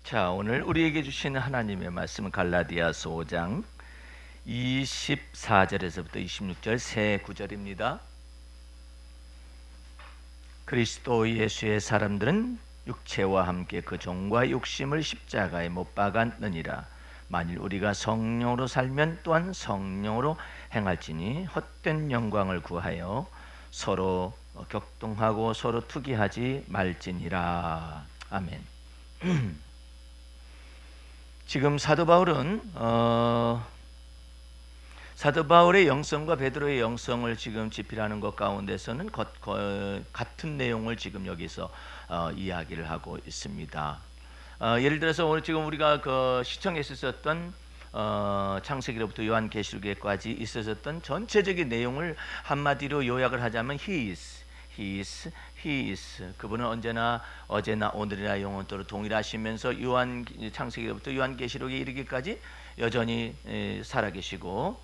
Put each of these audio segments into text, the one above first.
자, 오늘 우리에게 주시는 하나님의 말씀은 갈라디아서 5장 24절에서부터 26절 세 구절입니다. 그리스도 예수의 사람들은 육체와 함께 그 종과 욕심을 십자가에 못 박았느니라. 만일 우리가 성령으로 살면 또한 성령으로 행할지니 헛된 영광을 구하여 서로 격동하고 서로 투기하지 말지니라. 아멘. 지금 사도 바울의 영성과 베드로의 영성을 지금 지필하는 것 가운데서는 같은 내용을 지금 여기서 이야기를 하고 있습니다. 예를 들어서 오늘 지금 우리가 시청했었던 창세기로부터 요한계시록에까지 있었던 전체적인 내용을 한마디로 요약을 하자면 He is. 그분은 언제나 어제나 오늘이나 영원토록 동일하시면서 창세기로부터 요한계시록에 이르기까지 여전히 살아계시고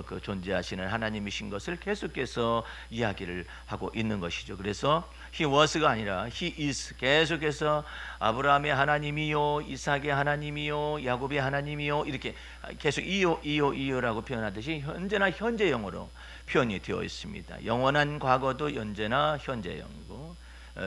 그 존재하시는 하나님이신 것을 계속해서 이야기를 하고 있는 것이죠. 그래서 He was가 아니라 He is, 계속해서 아브라함의 하나님이요, 이삭의 하나님이요, 야곱의 하나님이요, 이렇게 계속 이요라고 표현하듯이 언제나 현재형으로 표현이 되어 있습니다. 영원한 과거도 언제나 현재형이고,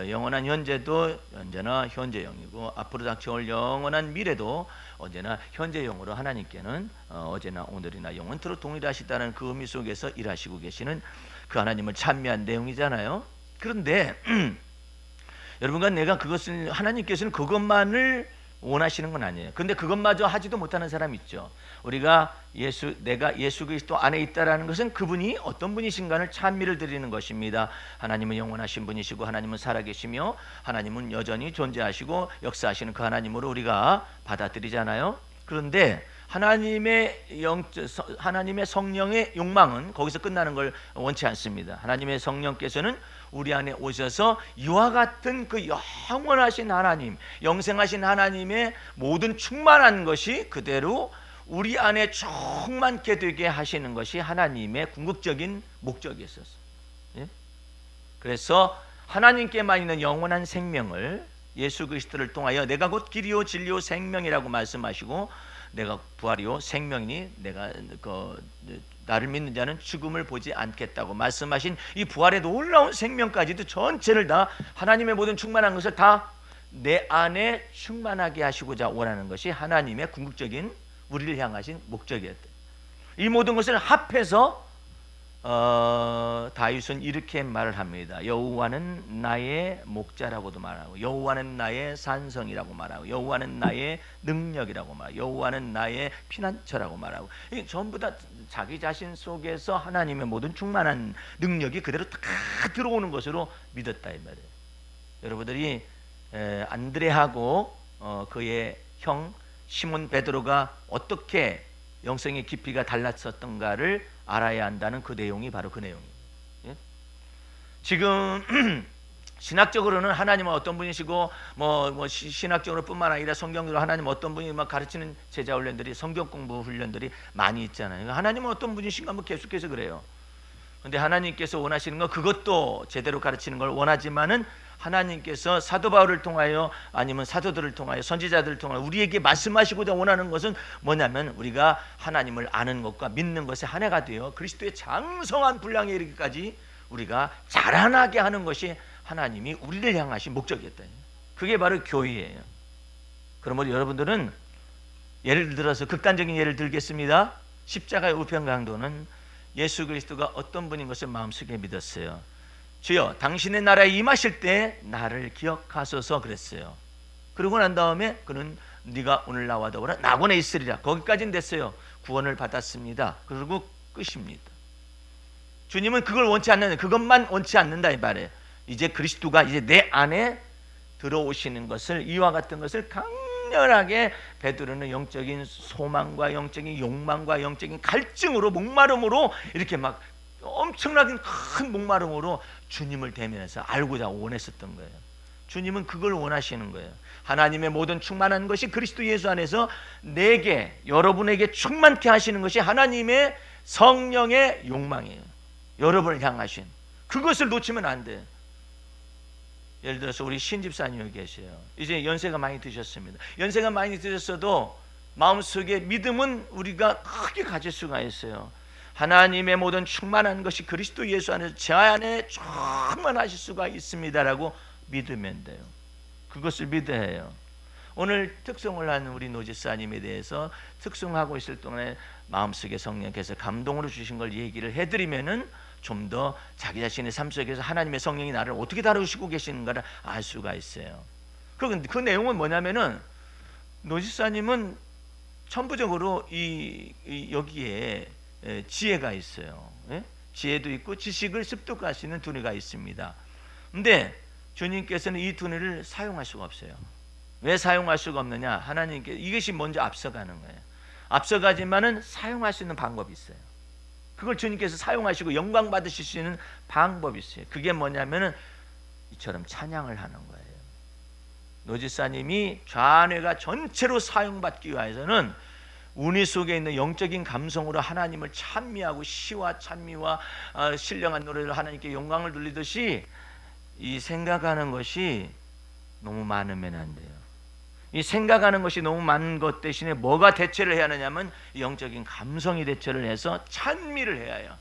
영원한 현재도 언제나 현재형이고, 앞으로 닥쳐올 영원한 미래도 언제나 현재형으로 하나님께는 어제나 오늘이나 영원토록 동일하시다는 그 의미 속에서 일하시고 계시는 그 하나님을 찬미한 내용이잖아요. 그런데 여러분과 내가 그것을, 하나님께서는 그것만을 원하시는 건 아니에요. 그런데 그것마저 하지도 못하는 사람 있죠. 내가 예수 그리스도 안에 있다라는 것은 그분이 어떤 분이신가를 찬미를 드리는 것입니다. 하나님은 영원하신 분이시고, 하나님은 살아계시며, 하나님은 여전히 존재하시고 역사하시는 그 하나님으로 우리가 받아들이잖아요. 그런데 하나님의 성령의 욕망은 거기서 끝나는 걸 원치 않습니다. 하나님의 성령께서는 우리 안에 오셔서 이와 같은 그 영원하신 하나님, 영생하신 하나님의 모든 충만한 것이 그대로 우리 안에 충만케 되게 하시는 것이 하나님의 궁극적인 목적이었어요. 예? 그래서 하나님께만 있는 영원한 생명을 예수 그리스도를 통하여 내가 곧 길이요 진리요 생명이라고 말씀하시고, 내가 부활이요 생명이니 내가 나를 믿는 자는 죽음을 보지 않겠다고 말씀하신 이 부활의 놀라운 생명까지도 전체를 다 하나님의 모든 충만한 것을 다 내 안에 충만하게 하시고자 원하는 것이 하나님의 궁극적인 우리를 향하신 목적이었다. 이 모든 것을 합해서 다윗은 이렇게 말을 합니다. 여호와는 나의 목자라고도 말하고, 여호와는 나의 산성이라고 말하고, 여호와는 나의 능력이라고 말하고, 여호와는 나의 피난처라고 말하고, 이게 전부 다 자기 자신 속에서 하나님의 모든 충만한 능력이 그대로 다 들어오는 것으로 믿었다 이 말이에요. 여러분들이 안드레하고 그의 형 시몬 베드로가 어떻게 영성의 깊이가 달랐었던가를 알아야 한다는 그 내용이 바로 그 내용이에요. 예? 지금 신학적으로는 하나님은 어떤 분이시고 신학적으로 뿐만 아니라 성경적으로 하나님 어떤 분이 막 가르치는 제자 훈련들이, 성경 공부 훈련들이 많이 있잖아요. 하나님은 어떤 분이신가 계속해서 그래요. 근데 하나님께서 원하시는 건 그것도 제대로 가르치는 걸 원하지만은, 하나님께서 사도 바울을 통하여 아니면 사도들을 통하여 선지자들을 통하여 우리에게 말씀하시고자 원하는 것은 뭐냐면, 우리가 하나님을 아는 것과 믿는 것에 한 해가 되어 그리스도의 장성한 분량에 이르기까지 우리가 자라나게 하는 것이 하나님이 우리를 향하신 목적이었다. 그게 바로 교회예요. 그러므로 여러분들은 예를 들어서 극단적인 예를 들겠습니다. 십자가의 우편 강도는 예수 그리스도가 어떤 분인 것을 마음속에 믿었어요. 주여 당신의 나라에 임하실 때 나를 기억하소서 그랬어요. 그러고 난 다음에 그는 네가 오늘 나와 더불어 낙원에 있으리라, 거기까지는 됐어요. 구원을 받았습니다. 그리고 끝입니다. 주님은 그걸 원치 않는, 그것만 원치 않는다 이 말이에요. 이제 그리스도가 이제 내 안에 들어오시는 것을, 이와 같은 것을 강렬하게 베드로는 영적인 소망과 영적인 욕망과 영적인 갈증으로, 목마름으로, 이렇게 막 엄청나게 큰 목마름으로 주님을 대면해서 알고자 원했었던 거예요. 주님은 그걸 원하시는 거예요. 하나님의 모든 충만한 것이 그리스도 예수 안에서 내게, 여러분에게 충만케 하시는 것이 하나님의 성령의 욕망이에요. 여러분을 향하신 그것을 놓치면 안 돼요. 예를 들어서 우리 신집사님이 계세요. 이제 연세가 많이 드셨습니다. 연세가 많이 드셨어도 마음속에 믿음은 우리가 크게 가질 수가 있어요. 하나님의 모든 충만한 것이 그리스도 예수 안에서 제 안에 충만하실 수가 있습니다라고 믿으면 돼요. 그것을 믿어야 해요. 오늘 특송을 한 우리 노지사님에 대해서 특송하고 있을 동안에 마음속에 성령께서 감동으로 주신 걸 얘기를 해드리면은 좀 더 자기 자신의 삶 속에서 하나님의 성령이 나를 어떻게 다루시고 계시는가를 알 수가 있어요. 그 내용은 뭐냐면은 노지사님은 천부적으로 여기에 지혜가 있어요. 예? 지혜도 있고 지식을 습득하시는 두뇌가 있습니다. 근데 주님께서는 이 두뇌를 사용할 수가 없어요. 왜 사용할 수가 없느냐? 하나님께 이것이 먼저 앞서가는 거예요. 앞서가지만은 사용할 수 있는 방법이 있어요. 그걸 주님께서 사용하시고 영광 받으실 수 있는 방법이 있어요. 그게 뭐냐면은 이처럼 찬양을 하는 거예요. 노지사님이 좌뇌가 전체로 사용받기 위해서는 운이 속에 있는 영적인 감성으로 하나님을 찬미하고 시와 찬미와 신령한 노래로 하나님께 영광을 돌리듯이 이 생각하는 것이 너무 많으면 안 돼요. 이 생각하는 것이 너무 많은 것 대신에 뭐가 대체를 해야 하느냐면 영적인 감성이 대체를 해서 찬미를 해야 해요.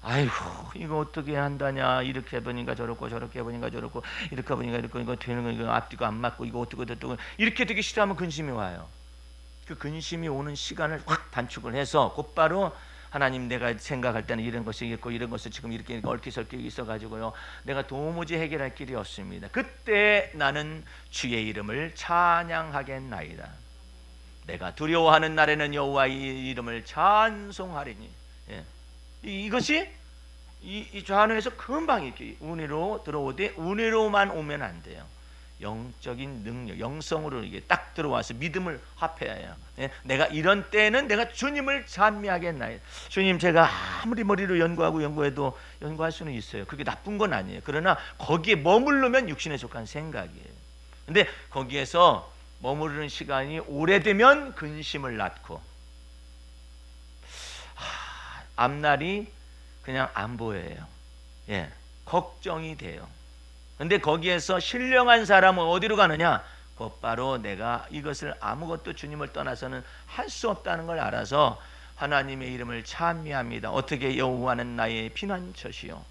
아이고 이거 어떻게 한다냐, 이렇게 해보니까 저렇고 저렇게 해보니까 저렇고 이렇게 해보니까 이렇게 이거 되는 거 이거 앞뒤가 안 맞고 이거 어떻게 됐고 이렇게 되기 싫어하면 근심이 와요. 그 근심이 오는 시간을 확 단축을 해서 곧바로 하나님, 내가 생각할 때는 이런 것이 있고 이런 것을 지금 이렇게 얽히설키 있어가지고요 내가 도무지 해결할 길이 없습니다. 그때 나는 주의 이름을 찬양하겠나이다. 내가 두려워하는 날에는 여호와의 이름을 찬송하리니. 예. 이것이 이 좌뇌에서 금방 이렇게 운으로 들어오되 운으로만 오면 안 돼요. 영적인 능력, 영성으로 이게 딱 들어와서 믿음을 합해야 해요. 예? 내가 이런 때는 내가 주님을 찬미하겠나요? 주님, 제가 아무리 머리로 연구해도 연구할 수는 있어요. 그게 나쁜 건 아니에요. 그러나 거기에 머무르면 육신에 속한 생각이에요. 근데 거기에서 머무르는 시간이 오래되면 근심을 낳고 앞날이 그냥 안 보여요. 예, 걱정이 돼요. 근데 거기에서 신령한 사람은 어디로 가느냐? 곧바로 내가 이것을 아무것도 주님을 떠나서는 할 수 없다는 걸 알아서 하나님의 이름을 찬미합니다. 어떻게? 여호와는 나의 피난처시요,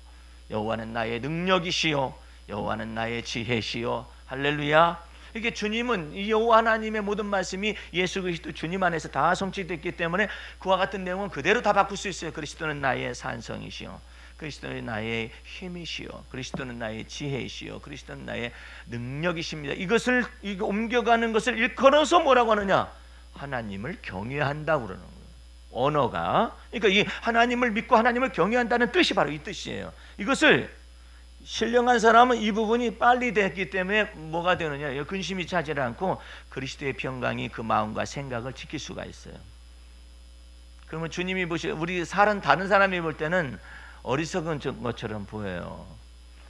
여호와는 나의 능력이시요, 여호와는 나의 지혜시요. 할렐루야. 이게 주님은 이 여호와 하나님의 모든 말씀이 예수 그리스도 주님 안에서 다 성취됐기 때문에 그와 같은 내용은 그대로 다 바꿀 수 있어요. 그리스도는 나의 산성이시요, 그리스도는 나의 힘이시요, 그리스도는 나의 지혜이시요, 그리스도는 나의 능력이십니다. 이것을 옮겨가는 것을 일컬어서 뭐라고 하느냐? 하나님을 경외한다고 그러는 거예요. 언어가, 그러니까 이 하나님을 믿고 하나님을 경외한다는 뜻이 바로 이 뜻이에요. 이것을 신령한 사람은 이 부분이 빨리 됐기 때문에 뭐가 되느냐? 근심이 차지 않고 그리스도의 평강이 그 마음과 생각을 지킬 수가 있어요. 그러면 주님이 우리 다른 사람이 볼 때는 어리석은 것처럼 보여요.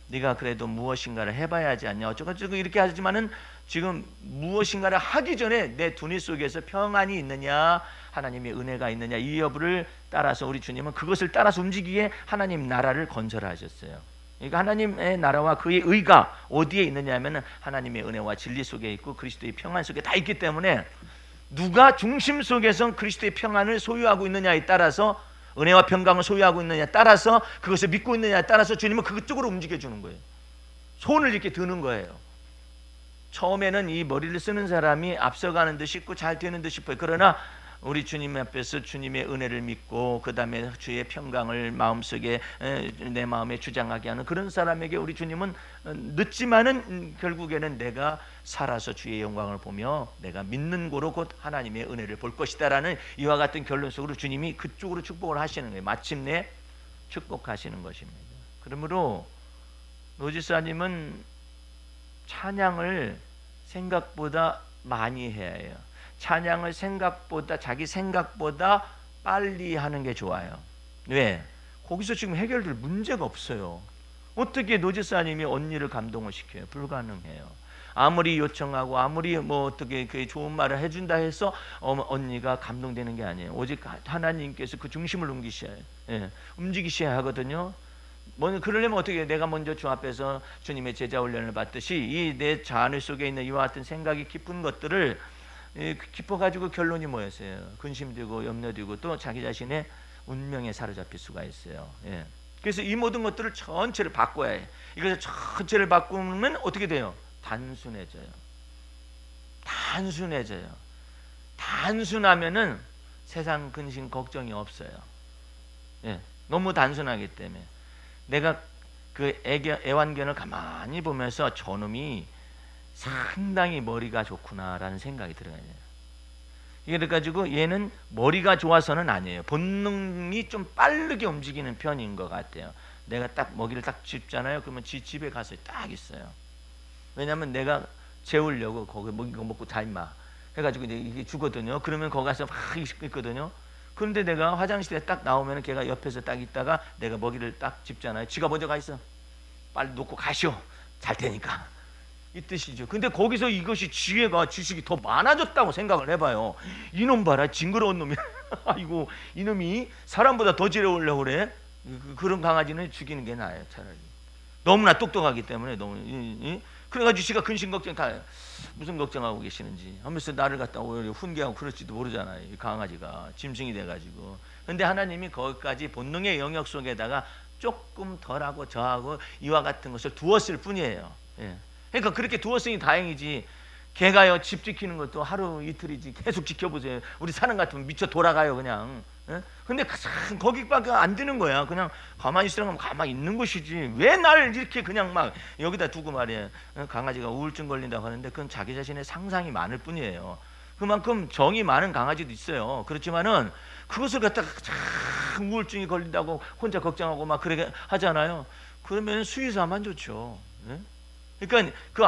네가 그래도 무엇인가를 해봐야 하지 않냐, 어쩌고저쩌고 이렇게 하지만은 지금 무엇인가를 하기 전에 내 두뇌 속에서 평안이 있느냐, 하나님의 은혜가 있느냐, 이 여부를 따라서 우리 주님은 그것을 따라서 움직이기에 하나님 나라를 건설하셨어요. 그러니까 하나님의 나라와 그의 의가 어디에 있느냐 하면은 하나님의 은혜와 진리 속에 있고 그리스도의 평안 속에 다 있기 때문에 누가 중심 속에서 그리스도의 평안을 소유하고 있느냐에 따라서, 은혜와 평강을 소유하고 있느냐에 따라서, 그것을 믿고 있느냐에 따라서 주님은 그쪽으로 움직여 주는 거예요. 손을 이렇게 드는 거예요. 처음에는 이 머리를 쓰는 사람이 앞서가는 듯 싶고 잘 되는 듯 싶어요. 그러나 우리 주님 앞에서 주님의 은혜를 믿고 그 다음에 주의 평강을 마음속에 내 마음에 주장하게 하는 그런 사람에게 우리 주님은 늦지만은 결국에는 내가 살아서 주의 영광을 보며 내가 믿는 고로 곧 하나님의 은혜를 볼 것이다라는 이와 같은 결론 속으로 주님이 그쪽으로 축복을 하시는 거예요. 마침내 축복하시는 것입니다. 그러므로 노지사님은 찬양을 생각보다 많이 해야 해요. 찬양을 자기 생각보다 빨리 하는 게 좋아요. 왜? 거기서 지금 해결될 문제가 없어요. 어떻게 노지사님이 언니를 감동을 시켜요? 불가능해요. 아무리 요청하고 아무리 어떻게 그 좋은 말을 해준다 해서 언니가 감동되는 게 아니에요. 오직 하나님께서 그 중심을 움직이셔야 하거든요. 그러려면 어떻게 해요? 내가 먼저 주 앞에서 주님의 제자 훈련을 받듯이 이 내 자아 속에 있는 이와 같은 생각이 깊은 것들을 깊어가지고 결론이 뭐였어요? 근심되고 염려되고 또 자기 자신의 운명에 사로잡힐 수가 있어요. 예. 그래서 이 모든 것들을 전체를 바꿔야 해. 이것을 전체를 바꾸면 어떻게 돼요? 단순해져요. 단순해져요. 단순하면은 세상 근심 걱정이 없어요. 예. 너무 단순하기 때문에 내가 그 애완견을 가만히 보면서 저놈이 상당히 머리가 좋구나라는 생각이 들어요. 이게 그래가지고 얘는 머리가 좋아서는 아니에요. 본능이 좀 빠르게 움직이는 편인 것 같아요. 내가 딱 먹이를 딱 짚잖아요. 그러면 지 집에 가서 딱 있어요. 왜냐하면 내가 재우려고 거기 먹이 거 먹고 자 임마 해가지고 이게 주거든요. 그러면 거기 가서 막 있거든요. 그런데 내가 화장실에 딱 나오면 걔가 옆에서 딱 있다가 내가 먹이를 딱 짚잖아요. 지가 먼저 가 있어. 빨리 놓고 가시오. 잘 테니까. 이 뜻이죠. 근데 거기서 이것이 지식이 더 많아졌다고 생각을 해봐요. 이놈 봐라, 징그러운 놈이. 아이고, 이놈이 사람보다 더 지려오려고 그래. 그런 강아지는 죽이는 게 나아요, 차라리. 너무나 똑똑하기 때문에 너무. 그래가지고 지가 근심 걱정 다 무슨 걱정하고 계시는지 하면서 나를 갖다 오히려 훈계하고 그럴지도 모르잖아요. 이 강아지가 짐승이 돼가지고. 근데 하나님이 거기까지 본능의 영역 속에다가 조금 덜하고 저하고 이와 같은 것을 두었을 뿐이에요. 예. 그러니까 그렇게 두었으니 다행이지. 개가요 집 지키는 것도 하루 이틀이지. 계속 지켜보세요. 우리 사는 것 같으면 미쳐 돌아가요 그냥. 예? 근데 거기밖에 안 되는 거야. 그냥 가만히 있으라고 하면 가만히 있는 것이지. 왜 날 이렇게 그냥 막 여기다 두고 말이야. 강아지가 우울증 걸린다고 하는데 그건 자기 자신의 상상이 많을 뿐이에요. 그만큼 정이 많은 강아지도 있어요. 그렇지만은 그것을 갖다가 참 우울증이 걸린다고 혼자 걱정하고 막 그렇게 하잖아요. 그러면 수의사만 좋죠. 예? 그러니까 그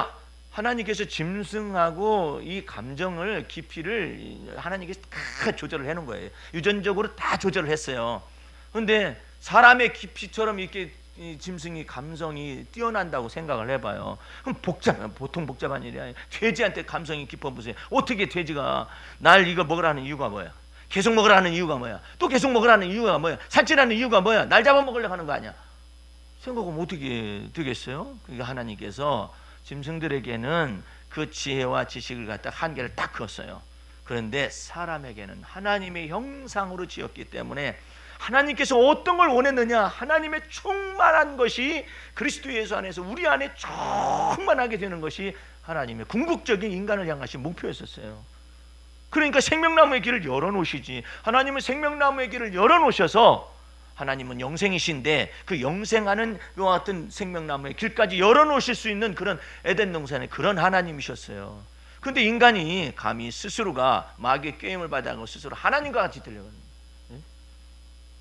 하나님께서 짐승하고 이 감정을 깊이를 하나님께서 다 조절을 해놓은 거예요. 유전적으로 다 조절을 했어요. 그런데 사람의 깊이처럼 이렇게 짐승이 감성이 뛰어난다고 생각을 해봐요. 그럼 보통 복잡한 일이 아니에요. 돼지한테 감성이 깊어 보세요. 어떻게 돼지가 날 이거 먹으라는 이유가 뭐야? 계속 먹으라는 이유가 뭐야? 또 계속 먹으라는 이유가 뭐야? 살찌라는 이유가 뭐야? 날 잡아먹으려고 하는 거 아니야? 생각하면 어떻게 되겠어요? 그러니까 하나님께서 짐승들에게는 그 지혜와 지식을 갖다 한계를 딱 그었어요. 그런데 사람에게는 하나님의 형상으로 지었기 때문에 하나님께서 어떤 걸 원했느냐? 하나님의 충만한 것이 그리스도 예수 안에서 우리 안에 충만하게 되는 것이 하나님의 궁극적인 인간을 향하신 목표였었어요. 그러니까 생명나무의 길을 열어놓으시지. 하나님은 생명나무의 길을 열어놓으셔서 하나님은 영생이신데 그 영생하는 이와 같은 생명나무의 길까지 열어놓으실 수 있는 그런 에덴 동산의 그런 하나님이셨어요. 그런데 인간이 감히 스스로가 마귀의 꾀임을 받아가고 스스로 하나님과 같이 되려고 합니다.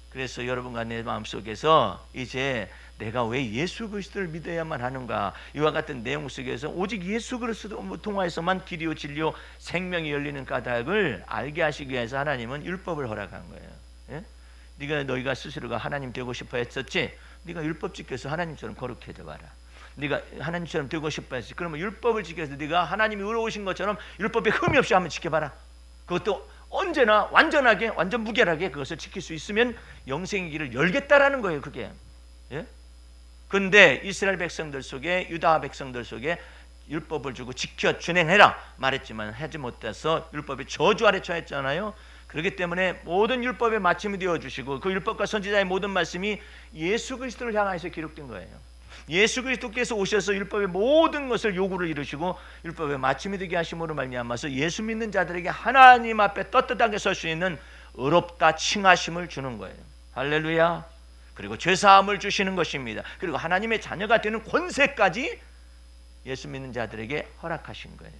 그래서 여러분과 내 마음속에서 이제 내가 왜 예수 그리스도를 믿어야만 하는가, 이와 같은 내용 속에서 오직 예수 그리스도 통하여서만 길이요 진리요 생명이 열리는 까닭을 알게 하시기 위해서 하나님은 율법을 허락한 거예요. 예? 너희가 스스로가 하나님 되고 싶어 했었지. 네가 율법 지켜서 하나님처럼 거룩해져 봐라. 네가 하나님처럼 되고 싶어 했지. 그러면 율법을 지켜서 네가 하나님이 의로우신 것처럼 율법에 흠이 없이 한번 지켜봐라. 그것도 언제나 완전하게, 완전 무결하게 그것을 지킬 수 있으면 영생의 길을 열겠다라는 거예요. 그게. 예? 근데 이스라엘 백성들 속에, 유다 백성들 속에 율법을 주고 지켜 준행해라 말했지만 하지 못해서 율법의 저주 아래 처했잖아요. 그렇기 때문에 모든 율법의 마침이 되어주시고 그 율법과 선지자의 모든 말씀이 예수 그리스도를 향해서 기록된 거예요. 예수 그리스도께서 오셔서 율법의 모든 것을 요구를 이루시고 율법의 마침이 되게 하심으로 말미암아서 예수 믿는 자들에게 하나님 앞에 떳떳하게 설 수 있는 의롭다 칭하심을 주는 거예요. 할렐루야. 그리고 죄사함을 주시는 것입니다. 그리고 하나님의 자녀가 되는 권세까지 예수 믿는 자들에게 허락하신 거예요.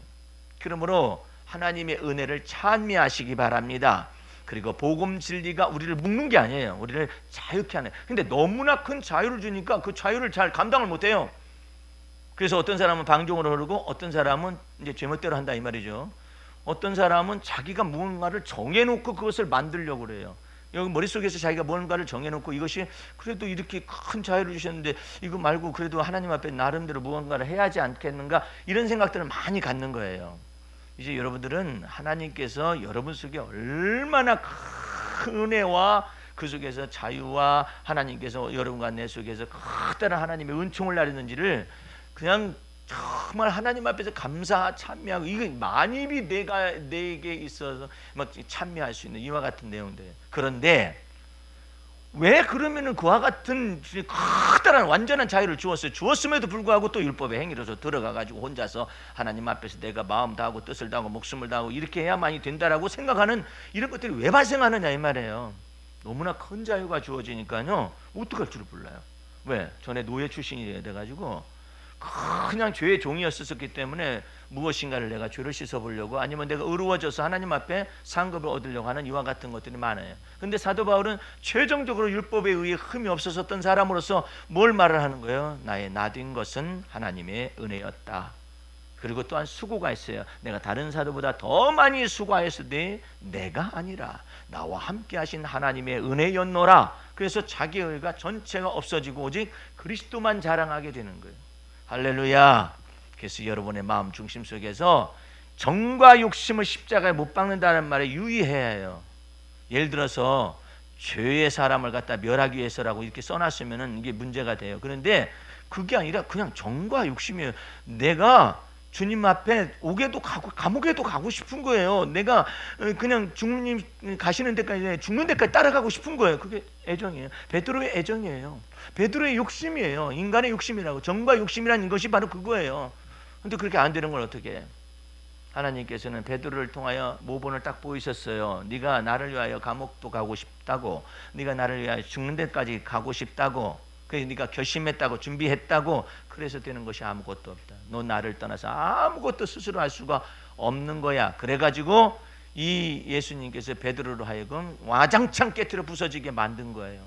그러므로 하나님의 은혜를 찬미하시기 바랍니다. 그리고 복음 진리가 우리를 묶는 게 아니에요. 우리를 자유케 하는. 근데 너무나 큰 자유를 주니까 그 자유를 잘 감당을 못해요. 그래서 어떤 사람은 방종으로 흐르고 어떤 사람은 이제 제멋대로 한다 이 말이죠. 어떤 사람은 자기가 무언가를 정해놓고 그것을 만들려고 그래요. 여기 머릿속에서 자기가 뭔가를 정해놓고 이것이 그래도 이렇게 큰 자유를 주셨는데 이거 말고 그래도 하나님 앞에 나름대로 무언가를 해야 하지 않겠는가, 이런 생각들을 많이 갖는 거예요. 이제 여러분들은 하나님께서 여러분 속에 얼마나 큰 은혜와 그 속에서 자유와 하나님께서 여러분과 내 속에서 커다란 하나님의 은총을 나르는지를 그냥 정말 하나님 앞에서 감사 찬미하고, 이거 만입이 내게 있어서 막 찬미할 수 있는 이와 같은 내용들. 그런데 왜 그러면은 그와 같은 커다란 완전한 자유를 주었어요? 주었음에도 불구하고 또 율법의 행위로서 들어가 가지고 혼자서 하나님 앞에서 내가 마음 다하고 뜻을 다하고 목숨을 다하고 이렇게 해야만이 된다라고 생각하는 이런 것들이 왜 발생하느냐 이 말이에요. 너무나 큰 자유가 주어지니까요, 어떡할 줄을 몰라요. 왜? 전에 노예 출신이 돼가지고 그냥 죄의 종이었었기 때문에 무엇인가를 내가 죄를 씻어보려고, 아니면 내가 의로워져서 하나님 앞에 상급을 얻으려고 하는 이와 같은 것들이 많아요. 근데 사도 바울은 최종적으로 율법에 의해 흠이 없었던 사람으로서 뭘 말을 하는 거예요? 나의 나된 것은 하나님의 은혜였다. 그리고 또한 수고가 있어요. 내가 다른 사도보다 더 많이 수고하였으니 내가 아니라 나와 함께 하신 하나님의 은혜였노라. 그래서 자기 의가 전체가 없어지고 오직 그리스도만 자랑하게 되는 거예요. 할렐루야. 그래서 여러분의 마음 중심 속에서 정과 욕심을 십자가에 못 박는다는 말에 유의해야 해요. 예를 들어서 죄의 사람을 갖다 멸하기 위해서라고 이렇게 써놨으면 이게 문제가 돼요. 그런데 그게 아니라 그냥 정과 욕심이에요. 내가 주님 앞에 옥에도 가고 감옥에도 가고 싶은 거예요. 내가 그냥 주님 가시는 데까지, 죽는 데까지 따라가고 싶은 거예요. 그게 애정이에요. 베드로의 애정이에요. 베드로의 욕심이에요. 인간의 욕심이라고. 정과 욕심이라는 것이 바로 그거예요. 근데 그렇게 안 되는 걸 어떻게 해? 하나님께서는 베드로를 통하여 모본을 딱 보이셨어요. 네가 나를 위하여 감옥도 가고 싶다고, 네가 나를 위하여 죽는 데까지 가고 싶다고, 그래서 네가 결심했다고, 준비했다고. 그래서 되는 것이 아무것도 없다. 너 나를 떠나서 아무것도 스스로 할 수가 없는 거야. 그래가지고 이 예수님께서 베드로로 하여금 와장창 깨트려 부서지게 만든 거예요.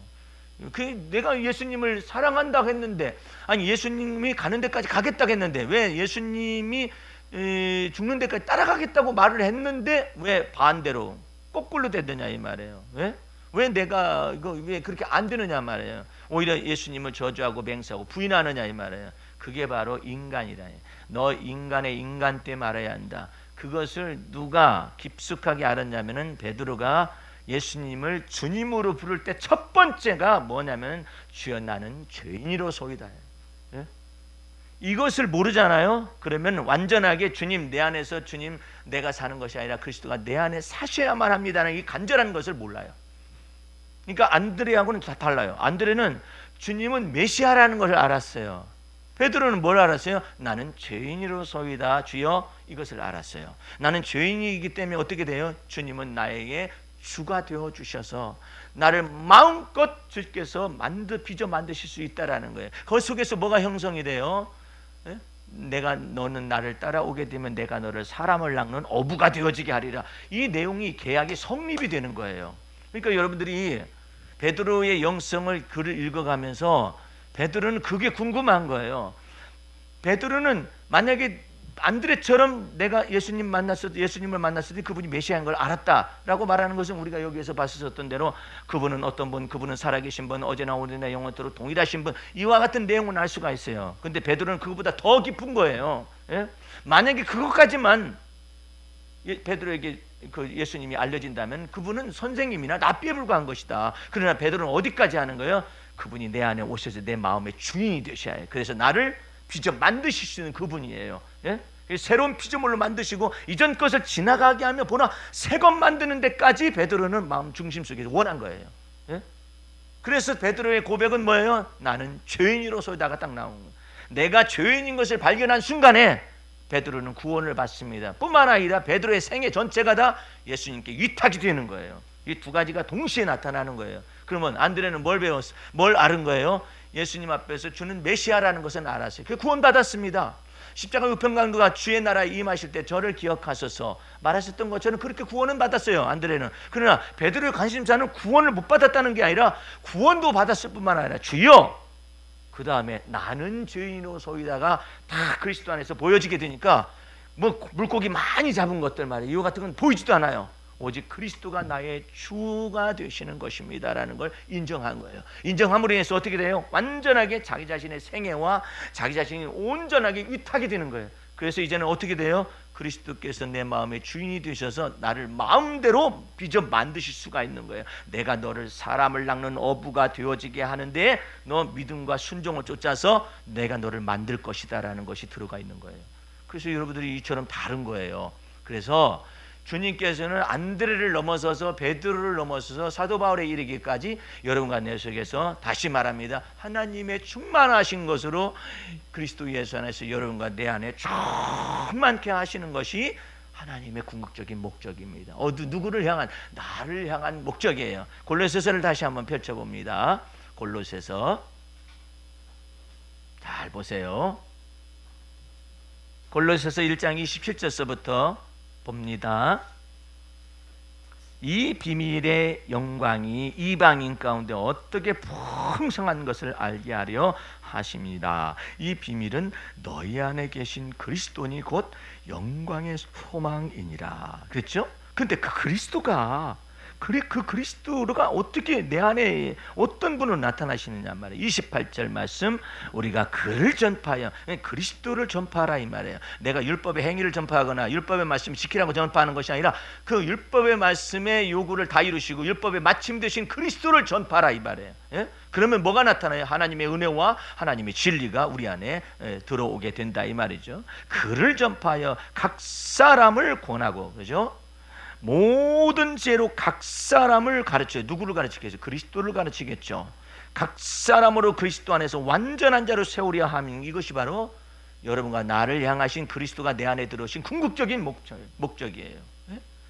내가 예수님을 사랑한다고 했는데, 아니 예수님이 가는 데까지 가겠다고 했는데, 왜 예수님이 죽는 데까지 따라가겠다고 말을 했는데 왜 반대로 거꾸로 되느냐 이 말이에요. 왜 내가 이거 왜 그렇게 안 되느냐 말이에요. 오히려 예수님을 저주하고 맹세하고 부인하느냐 이 말이에요. 그게 바로 인간이다. 너 인간의 인간때 말해야 한다. 그것을 누가 깊숙하게 알았냐면은 베드로가 예수님을 주님으로 부를 때 첫 번째가 뭐냐면 주여 나는 죄인이로소이다. 예? 이것을 모르잖아요. 그러면 완전하게 주님 내 안에서 주님 내가 사는 것이 아니라 그리스도가 내 안에 사셔야만 합니다는 이 간절한 것을 몰라요. 그러니까 안드레하고는 다 달라요. 안드레는 주님은 메시아라는 것을 알았어요. 베드로는 뭘 알았어요? 나는 죄인이로소이다 주여, 이것을 알았어요. 나는 죄인이기 때문에 어떻게 돼요? 주님은 나에게 주가 되어 주셔서 나를 마음껏 주께서 빚어 만드실 수 있다라는 거예요. 그 속에서 뭐가 형성이 돼요? 너는 나를 따라오게 되면 내가 너를 사람을 낚는 어부가 되어지게 하리라. 이 내용이 계약이 성립이 되는 거예요. 그러니까 여러분들이 베드로의 영성을 글을 읽어가면서 베드로는 그게 궁금한 거예요. 베드로는 만약에 안드레처럼 내가 예수님을 만났을 때 그분이 메시아인 걸 알았다라고 말하는 것은 우리가 여기에서 봤었던 대로 그분은 어떤 분, 그분은 살아계신 분, 어제나 오늘나 영원토록 동일하신 분, 이와 같은 내용은 알 수가 있어요. 근데 베드로는 그것보다 더 깊은 거예요. 만약에 그것까지만 베드로에게 예수님이 알려진다면 그분은 선생님이나 랍비에 불과한 것이다. 그러나 베드로는 어디까지 하는 거예요? 그분이 내 안에 오셔서 내 마음의 주인이 되셔야 해요. 그래서 나를 빚어 만드실 수 있는 그분이에요. 새로운 피조물로 만드시고 이전 것을 지나가게 하며 보나 새 것 만드는 데까지 베드로는 마음 중심 속에서 원한 거예요. 그래서 베드로의 고백은 뭐예요? 나는 죄인으로서다가 딱 나온 거예요. 내가 죄인인 것을 발견한 순간에 베드로는 구원을 받습니다. 뿐만 아니라 베드로의 생애 전체가 다 예수님께 위탁이 되는 거예요. 이 두 가지가 동시에 나타나는 거예요. 그러면 안드레는 뭘 알은 거예요? 예수님 앞에서 주는 메시아라는 것은 알았어요. 그 구원 받았습니다. 십자가 우편강도가 주의 나라에 임하실 때 저를 기억하소서 말하셨던 것처럼 그렇게 구원은 받았어요, 안드레는. 그러나 베드로의 관심사는 구원을 못 받았다는 게 아니라 구원도 받았을 뿐만 아니라 주여, 그 다음에 나는 죄인으로소이다가 다 그리스도 안에서 보여지게 되니까 뭐 물고기 많이 잡은 것들 말이에요, 이와 같은 건 보이지도 않아요. 오직 그리스도가 나의 주가 되시는 것입니다라는 걸 인정한 거예요. 인정함으로 인해서 어떻게 돼요? 완전하게 자기 자신의 생애와 자기 자신이 온전하게 위탁이 되는 거예요. 그래서 이제는 어떻게 돼요? 그리스도께서 내 마음의 주인이 되셔서 나를 마음대로 빚어 만드실 수가 있는 거예요. 내가 너를 사람을 낚는 어부가 되어지게 하는데 너 믿음과 순종을 쫓아서 내가 너를 만들 것이다 라는 것이 들어가 있는 거예요. 그래서 여러분들이 이처럼 다른 거예요. 그래서 주님께서는 안드레를 넘어서서 베드로를 넘어서서 사도 바울에 이르기까지 여러분과 내 속에서 다시 말합니다. 하나님의 충만하신 것으로 그리스도 예수 안에서 여러분과 내 안에 충만케 하시는 것이 하나님의 궁극적인 목적입니다. 누구를 향한? 나를 향한 목적이에요. 골로새서를 다시 한번 펼쳐봅니다. 골로새서 잘 보세요. 골로새서 1장 27절서부터 봅니다. 이 비밀의 영광이 이방인 가운데 어떻게 풍성한 것을 알게 하려 하십니다. 이 비밀은 너희 안에 계신 그리스도니 곧 영광의 소망이니라. 그랬죠? 근데 그 그리스도가 그 그리스도가 어떻게 내 안에 어떤 분으로 나타나시느냐 말이에요. 28절 말씀, 우리가 그를 전파하여, 그리스도를 전파하라 이 말이에요. 내가 율법의 행위를 전파하거나 율법의 말씀을 지키라고 전파하는 것이 아니라 그 율법의 말씀의 요구를 다 이루시고 율법의 마침 되신 그리스도를 전파하라 이 말이에요. 예? 그러면 뭐가 나타나요? 하나님의 은혜와 하나님의 진리가 우리 안에 들어오게 된다 이 말이죠. 그를 전파하여 각 사람을 권하고, 그죠? 모든 죄로 각 사람을 가르쳐요. 누구를 가르치겠죠? 그리스도를 가르치겠죠. 각 사람으로 그리스도 안에서 완전한 자로 세우려 함인, 이것이 바로 여러분과 나를 향하신 그리스도가 내 안에 들어오신 궁극적인 목적이에요.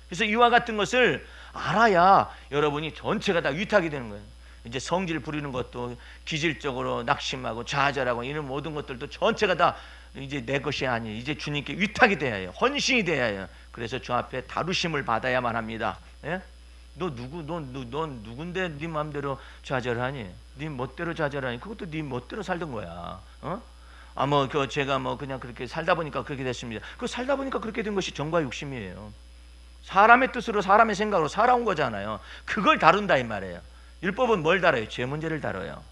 그래서 이와 같은 것을 알아야 여러분이 전체가 다 위탁이 되는 거예요. 이제 성질 부리는 것도 기질적으로 낙심하고 좌절하고 이런 모든 것들도 전체가 다 이제 내 것이 아니에요. 이제 주님께 위탁이 돼야 해요. 헌신이 돼야 해요. 그래서 주 앞에 다루심을 받아야만 합니다. 예? 넌 누군데 네 마음대로 좌절하니? 네 멋대로 좌절하니? 그것도 네 멋대로 살던 거야. 제가 그냥 그렇게 살다 보니까 그렇게 됐습니다. 그 살다 보니까 그렇게 된 것이 정과 욕심이에요. 사람의 뜻으로 사람의 생각으로 살아온 거잖아요. 그걸 다룬다 이 말이에요. 율법은 뭘 다뤄요? 죄 문제를 다뤄요.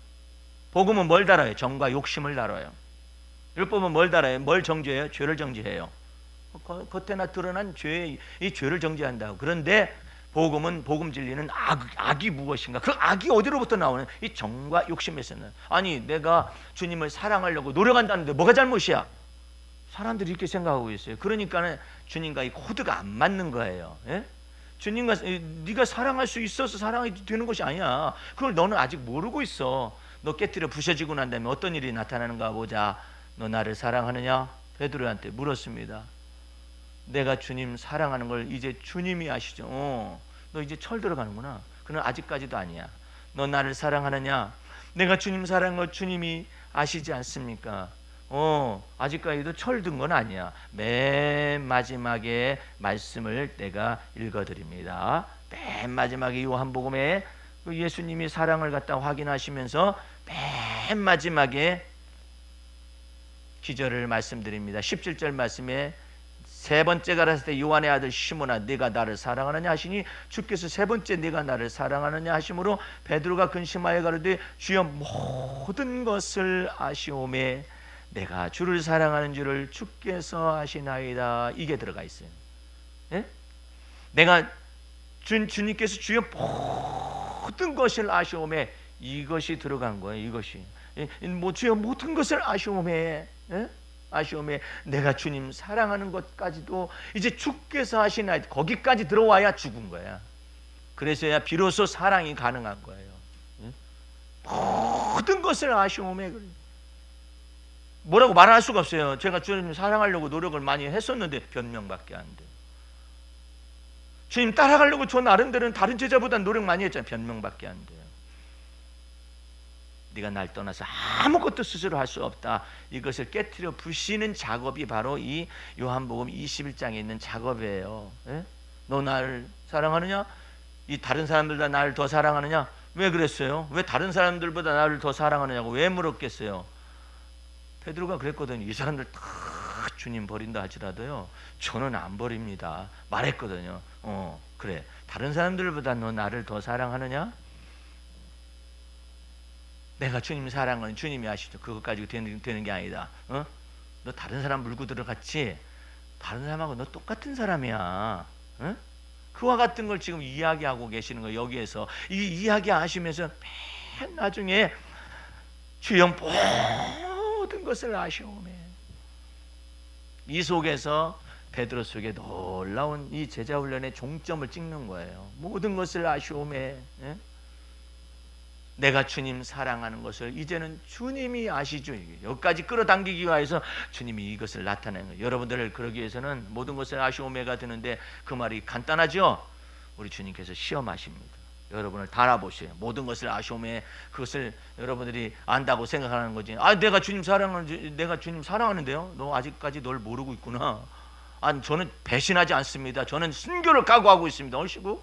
복음은 뭘 다뤄요? 정과 욕심을 다뤄요. 율법은 뭘 다뤄요? 뭘 정죄해요? 죄를 정죄해요. 겉에나 드러난 이 죄를 정죄한다고. 그런데 복음은, 복음 진리는 악이 무엇인가? 그 악이 어디로부터 나오는? 이 정과 욕심에서는. 아니, 내가 주님을 사랑하려고 노력한다는데 뭐가 잘못이야? 사람들이 이렇게 생각하고 있어요. 그러니까 주님과 이 코드가 안 맞는 거예요. 예? 주님과 네가 사랑할 수 있어서 사랑이 되는 것이 아니야. 그걸 너는 아직 모르고 있어. 너 깨뜨려 부셔지고 난 다음에 어떤 일이 나타나는가 보자. 너 나를 사랑하느냐? 베드로한테 물었습니다. 내가 주님 사랑하는 걸 이제 주님이 아시죠? 너 이제 철 들어가는구나. 그는 아직까지도 아니야. 너 나를 사랑하느냐? 내가 주님 사랑한 걸 주님이 아시지 않습니까? 아직까지도 철 든 건 아니야. 맨 마지막에 말씀을 내가 읽어드립니다. 맨 마지막에 요한복음에 예수님이 사랑을 갖다 확인하시면서 맨 마지막에 기절을 말씀드립니다. 17절 말씀에 세 번째 가라사대 때 요한의 아들 시몬아 네가 나를 사랑하느냐 하시니 주께서 세 번째 네가 나를 사랑하느냐 하심으로 베드로가 근심하여 가로되 주여 모든 것을 아시오매 내가 주를 사랑하는 줄을 주께서 아시나이다. 이게 들어가 있어요. 예? 내가 주님께서 주여 모든 것을 아시오매 이것이 들어간 거예요. 이것이 주여 모든 것을 아시오매 예? 아시오매 내가 주님 사랑하는 것까지도 이제 주께서 하시나이다. 거기까지 들어와야 죽은 거야. 그래서야 비로소 사랑이 가능한 거예요. 예? 모든 것을 아시오매 뭐라고 말할 수가 없어요. 제가 주님 사랑하려고 노력을 많이 했었는데 변명밖에 안 돼요. 주님 따라가려고 저 나름대로는 다른 제자보다 노력 많이 했잖아요. 변명밖에 안 돼요. 네가 날 떠나서 아무것도 스스로 할 수 없다. 이것을 깨트려 부시는 작업이 바로 이 요한복음 21장에 있는 작업이에요. 예? 너 나를 사랑하느냐? 이 다른 사람들보다 나를 더 사랑하느냐? 왜 그랬어요? 왜 다른 사람들보다 나를 더 사랑하느냐고 왜 물었겠어요? 베드로가 그랬거든요. 이 사람들 다 주님 버린다 하지라도요 저는 안 버립니다 말했거든요. 그래 다른 사람들보다 너 나를 더 사랑하느냐? 내가 주님 사랑은 주님이 아시죠. 그것 가지고 되는 게 아니다. 너 다른 사람 물고 들어갔지? 다른 사람하고 너 똑같은 사람이야. 응? 그와 같은 걸 지금 이야기하고 계시는 거예요. 여기에서 이 이야기하시면서 맨 나중에 주여 모든 것을 아시오매. 이 속에서 베드로 속에 놀라운 이 제자 훈련의 종점을 찍는 거예요. 모든 것을 아시오매. 예? 내가 주님 사랑하는 것을 이제는 주님이 아시죠. 여기까지 끌어당기기 위해서 주님이 이것을 나타내는 거예요. 여러분들을 그러기 위해서는 모든 것을 아시오매가 되는데 그 말이 간단하죠. 우리 주님께서 시험하십니다. 여러분을 달아보세요. 모든 것을 아시오매, 그것을 여러분들이 안다고 생각하는 거지. 내가 주님 사랑하는데요. 너 아직까지 널 모르고 있구나. 저는 배신하지 않습니다. 저는 순교를 각오하고 있습니다. 얼씨구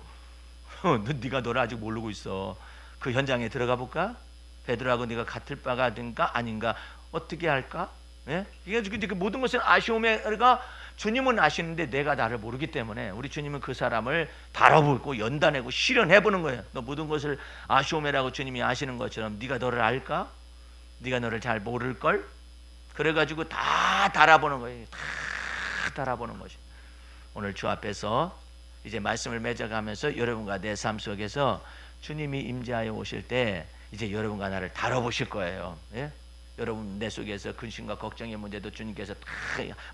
네가 너를 아직 모르고 있어. 그 현장에 들어가 볼까? 베드로하고 네가 같을 바가 된가 아닌가? 어떻게 할까? 예? 이게 모든 것은 아시오메가 주님은 아시는데 내가 나를 모르기 때문에 우리 주님은 그 사람을 다뤄보고 연단하고 실현해보는 거예요. 너 모든 것을 아시오메라고 주님이 아시는 것처럼 네가 너를 알까? 네가 너를 잘 모를걸? 그래가지고 다 달아보는 거예요. 다 달아보는 것이. 오늘 주 앞에서 이제 말씀을 맺어가면서 여러분과 내 삶 속에서 주님이 임재하여 오실 때 이제 여러분과 나를 다뤄보실 거예요. 예? 여러분 내 속에서 근심과 걱정의 문제도 주님께서 다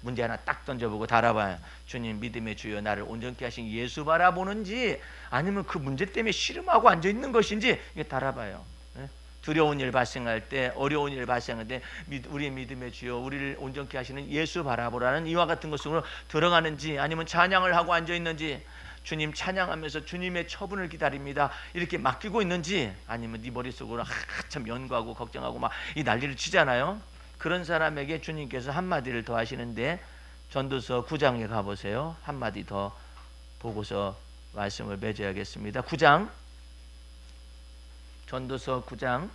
문제 하나 딱 던져보고 달아봐요. 주님 믿음의 주여 나를 온전케 하신 예수 바라보는지 아니면 그 문제 때문에 씨름하고 앉아있는 것인지 이게 달아봐요. 예? 두려운 일 발생할 때, 어려운 일 발생할 때 우리의 믿음의 주여 우리를 온전케 하시는 예수 바라보라는 이와 같은 것으로 들어가는지 아니면 찬양을 하고 앉아있는지, 주님 찬양하면서 주님의 처분을 기다립니다 이렇게 맡기고 있는지, 아니면 네 머릿속으로 참 연구하고 걱정하고 막 이 난리를 치잖아요. 그런 사람에게 주님께서 한마디를 더 하시는데, 전도서 9장에 가보세요. 한마디 더 보고서 말씀을 맺어야겠습니다. 9장, 전도서 9장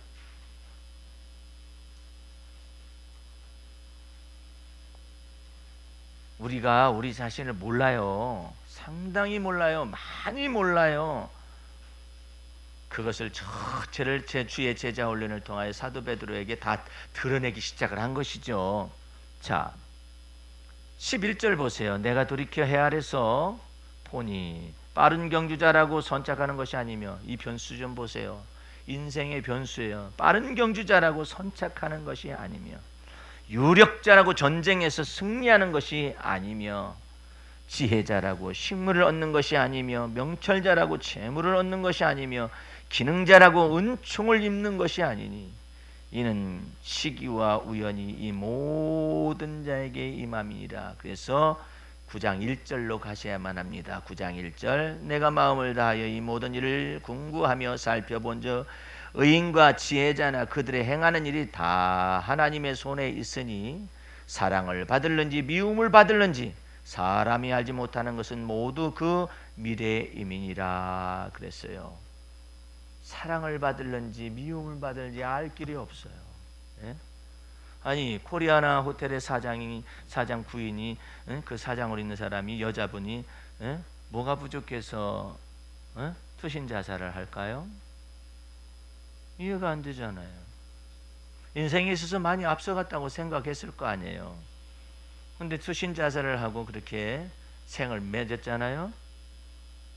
우리가 우리 자신을 몰라요. 상당히 몰라요. 많이 몰라요. 그것을 전체를 제 주의 제자 훈련을 통하여 사도 베드로에게 다 드러내기 시작을 한 것이죠. 자, 11절 보세요. 내가 돌이켜 헤아려서 보니 빠른 경주자라고 선착하는 것이 아니며, 이 변수 좀 보세요. 인생의 변수예요. 빠른 경주자라고 선착하는 것이 아니며, 유력자라고 전쟁에서 승리하는 것이 아니며, 지혜자라고 식물을 얻는 것이 아니며, 명철자라고 재물을 얻는 것이 아니며, 기능자라고 은총을 입는 것이 아니니, 이는 시기와 우연이 이 모든 자에게 임함이니라. 그래서 9장 1절로 가셔야만 합니다. 9장 1절, 내가 마음을 다하여 이 모든 일을 궁구하며 살펴본즉 의인과 지혜자나 그들의 행하는 일이 다 하나님의 손에 있으니 사랑을 받을는지 미움을 받을는지 사람이 알지 못하는 것은 모두 그 미래임이니라 그랬어요. 사랑을 받을는지 미움을 받을는지 알 길이 없어요. 예? 아니 코리아나 호텔의 사장 부인이, 그 사장으로 있는 사람이, 여자분이 뭐가 부족해서 투신 자살을 할까요? 이해가 안 되잖아요. 인생에 있어서 많이 앞서갔다고 생각했을 거 아니에요. 근데 투신 자살을 하고 그렇게 생을 맺었잖아요.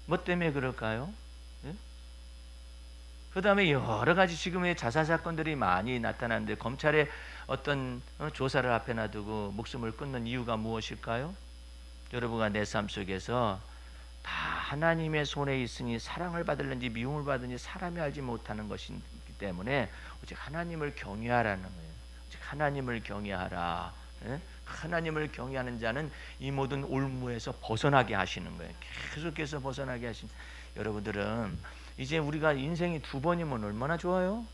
뭐 때문에 그럴까요? 그 다음에 여러 가지 지금의 자살 사건들이 많이 나타나는데, 검찰의 어떤 조사를 앞에 놔두고 목숨을 끊는 이유가 무엇일까요? 여러분과 내 삶 속에서 다 하나님의 손에 있으니 사랑을 받을는지 미움을 받을는지 사람이 알지 못하는 것이기 때문에 오직 하나님을 경외하라는 거예요. 오직 하나님을 경외하라. 하나님을 경외하는 자는 이 모든 올무에서 벗어나게 하시는 거예요. 계속해서 벗어나게 하신 여러분들은 이제 우리가 인생이 2번이면 얼마나 좋아요?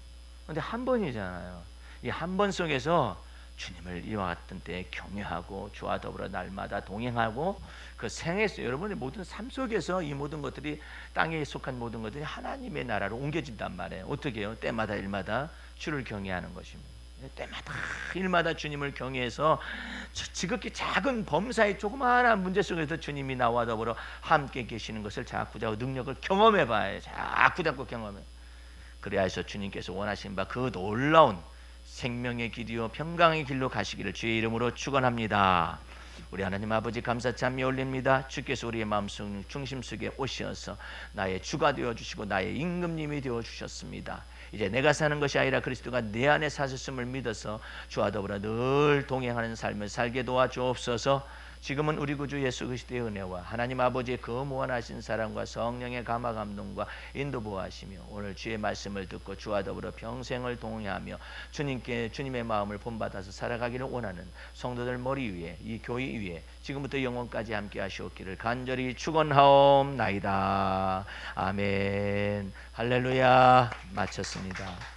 근데 한 번이잖아요. 이 한 번 속에서 주님을 이와 같은 때에 경외하고 주와 더불어 날마다 동행하고 그 생에서 여러분의 모든 삶 속에서 이 모든 것들이, 땅에 속한 모든 것들이 하나님의 나라로 옮겨진단 말이에요. 어떻게 해요? 때마다 일마다 주를 경외하는 것입니다. 때마다 일마다 주님을 경외해서 지극히 작은 범사의 조그마한 문제 속에서 주님이 나와 더불어 함께 계시는 것을 자꾸 능력을 경험해 봐요. 자꾸 경험해. 그래야 해서 주님께서 원하신 바 그 놀라운 생명의 길이요 평강의 길로 가시기를 주의 이름으로 축원합니다. 우리 하나님 아버지 감사 찬미 올립니다. 주께서 우리의 마음속 중심 속에 오셔서 나의 주가 되어 주시고 나의 임금님이 되어 주셨습니다. 이제 내가 사는 것이 아니라 그리스도가 내 안에 사셨음을 믿어서 주와 더불어 늘 동행하는 삶을 살게 도와주옵소서. 지금은 우리 구주 예수 그리스도의 은혜와 하나님 아버지의 그 무한하신 사랑과 성령의 감화 감동과 인도 보호하시며 오늘 주의 말씀을 듣고 주와 더불어 평생을 동행하며 주님의 마음을 본받아서 살아가기를 원하는 성도들 머리 위에 이 교회 위에 지금부터 영원까지 함께 하시옵기를 간절히 축원하옵나이다. 아멘. 할렐루야. 마쳤습니다.